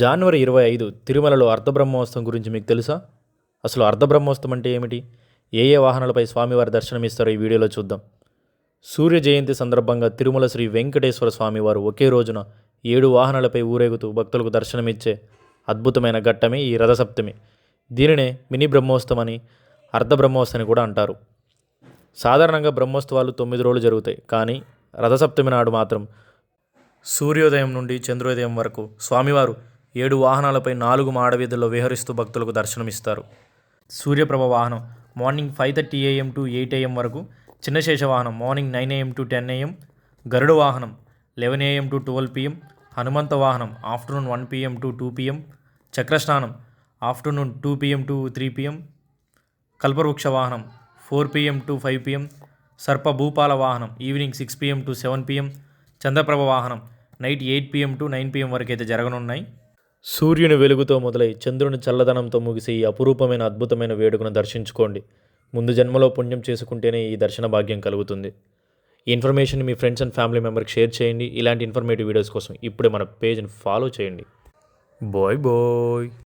జనవరి 25 తిరుమలలో అర్ధబ్రహ్మోత్సవం గురించి మీకు తెలుసా? అసలు అర్ధబ్రహ్మోత్సవం అంటే ఏమిటి? ఏ ఏ వాహనాలపై స్వామివారి దర్శనమిస్తారో ఈ వీడియోలో చూద్దాం. సూర్య జయంతి సందర్భంగా తిరుమల శ్రీ వెంకటేశ్వర స్వామివారు ఒకే రోజున 7 వాహనాలపై ఊరేగుతూ భక్తులకు దర్శనమిచ్చే అద్భుతమైన ఘట్టమే ఈ రథసప్తమి. దీనినే మినీ బ్రహ్మోత్సవం అని, అర్ధబ్రహ్మోత్సవం అని కూడా అంటారు. సాధారణంగా బ్రహ్మోత్సవాలు 9 రోజులు జరుగుతాయి. కానీ రథసప్తమి నాడు మాత్రం సూర్యోదయం నుండి చంద్రోదయం వరకు స్వామివారు 7 వాహనాలపై 4 మాడవీధుల్లో విహరిస్తూ భక్తులకు దర్శనమిస్తారు. సూర్యప్రభ వాహనం మార్నింగ్ 5:30 AM టు 8 AM వరకు, చిన్నశేష వాహనం morning 9 AM to 10 AM, Garuda వాహనం 11 AM టు 12 PM, హనుమంత వాహనం ఆఫ్టర్నూన్ 1 PM టు 2 PM, చక్రస్నానం ఆఫ్టర్నూన్ 2 PM టు 3 PM, కల్పవృక్ష వాహనం 4 PM టు 5 PM, సర్ప భూపాల వాహనం evening 6 PM to 7 PM, Chandraprabha వాహనం నైట్ 8 PM టు 9 PM వరకు అయితే జరగనున్నాయి. సూర్యుని వెలుగుతో మొదలై చంద్రుని చల్లదనంతో ముగిసే ఈ అపురూపమైన అద్భుతమైన వేడుకను దర్శించుకోండి. ముందు జన్మలో పుణ్యం చేసుకుంటేనే ఈ దర్శన భాగ్యం కలుగుతుంది. ఈ ఇన్ఫర్మేషన్ మీ ఫ్రెండ్స్ అండ్ ఫ్యామిలీ మెంబర్కి షేర్ చేయండి. ఇలాంటి ఇన్ఫర్మేటివ్ వీడియోస్ కోసం ఇప్పుడే మన పేజ్ని ఫాలో చేయండి. Bye bye.